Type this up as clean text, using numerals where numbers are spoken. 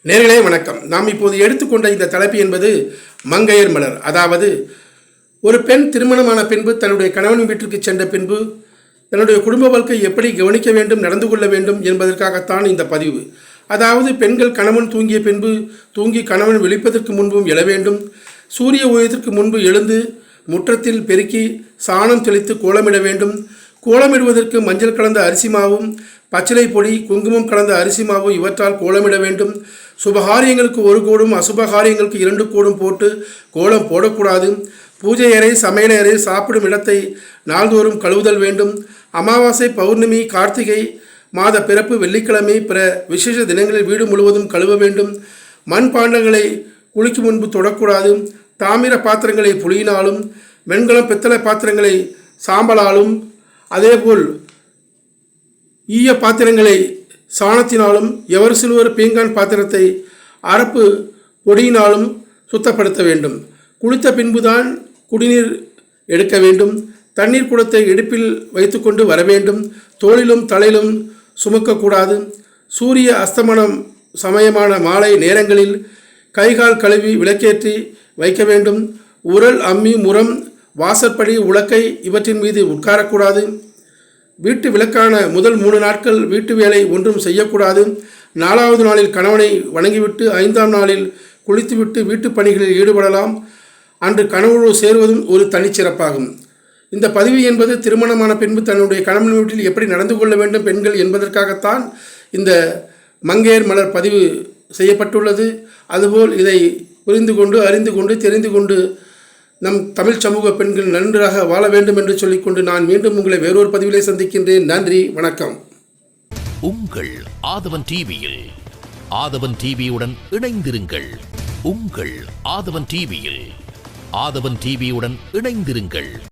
நேர்களே வணக்கம். நாம் இப்போது எடுத்துக்கொண்ட இந்த தலைப்பு என்பது மங்கையர் மலர். அதாவது ஒரு பெண் திருமணமான பின்பு தன்னுடைய கணவன் வீட்டிற்கு சென்ற பின்பு தன்னுடைய குடும்ப வாழ்க்கை எப்படி கவனிக்க வேண்டும், நடந்து கொள்ள வேண்டும் என்பதற்காகத்தான் இந்த பதிவு. அதாவது பெண்கள் கணவன் தூங்கிய பின்பு தூங்கி கணவன் விழிப்பதற்கு முன்பும் எழ வேண்டும். சூரிய உதயத்திற்கு முன்பு எழுந்து முற்றத்தில் பெருக்கி சாணம் தெளித்து கோலமிட வேண்டும். கோலமிடுவதற்கு மஞ்சள் கலந்த அரிசி மாவும் பச்சிலை பொடி குங்குமம் கலந்த அரிசி மாவு இவற்றால் கோலமிட வேண்டும். சுபகாரியங்களுக்கு 1 கோடும் அசுபகாரியங்களுக்கு 2 கோடும் போட்டு கோலம் போடக்கூடாது. பூஜை அறை, சமையல் அறை, சாப்பிடும் இடத்தை நாள்தோறும் கழுவுதல் வேண்டும். அமாவாசை, பௌர்ணமி, கார்த்திகை மாத பிறப்பு, வெள்ளிக்கிழமை, பிற விசேஷ தினங்களில் வீடு முழுவதும் கழுவ வேண்டும். மண் பாண்டங்களை குளிக்கும் முன்பு தொடக்கூடாது. தாமிர பாத்திரங்களை புளியினாலும், வெண்கலம் பித்தளை பாத்திரங்களை சாம்பலாலும், அதேபோல் ஈய பாத்திரங்களை சாணத்தினாலும், எவர் சிலுவர் பீங்கான் பாத்திரத்தை அரப்பு பொடியினாலும் சுத்தப்படுத்த வேண்டும். குளித்த பின்புதான் குடிநீர் எடுக்க வேண்டும். தண்ணீர் குடத்தை இடுப்பில் வைத்துக்கொண்டு வர வேண்டும். தோளிலும் தலையிலும் சுமக்கக்கூடாது. சூரிய அஸ்தமனம் சமயமான மாலை நேரங்களில் கைகால் கழுவி விளக்கேற்றி வைக்க வேண்டும். உரல், அம்மி, முறம், வாசற்படி, உலக்கை இவற்றின் மீது உட்காரக்கூடாது. வீட்டு விளக்கான முதல் 3 நாட்கள் வீட்டு வேலை ஒன்றும் செய்யக்கூடாது. 4வது நாளில் கணவனை வணங்கிவிட்டு 5ஆம் நாளில் குளித்துவிட்டு வீட்டு பணிகளில் ஈடுபடலாம். அன்று கணவனோடு சேர்வதும் ஒரு தனிச்சிறப்பாகும். இந்த பதிவு என்பது திருமணமான பின்பு தன்னுடைய கணவன் வீட்டில் எப்படி நடந்து கொள்ள வேண்டும் பெண்கள் என்பதற்காகத்தான் இந்த மங்கையர் மலர் பதிவு செய்யப்பட்டுள்ளது. அதுபோல் இதை புரிந்து கொண்டு, அறிந்து கொண்டு, தெரிந்து கொண்டு நம் தமிழ் சமூக பெண்கள் நன்றாக வாழ வேண்டும் என்று சொல்லிக்கொண்டு நான் மீண்டும் உங்களை வேறொரு பதிவிலே சந்திக்கின்றேன். நன்றி, வணக்கம். உங்கள் ஆதவன் டிவியில் ஆதவன் டிவியுடன் இணைந்திருங்கள். உங்கள் ஆதவன் டிவியில் ஆதவன் டிவியுடன் இணைந்திருங்கள்.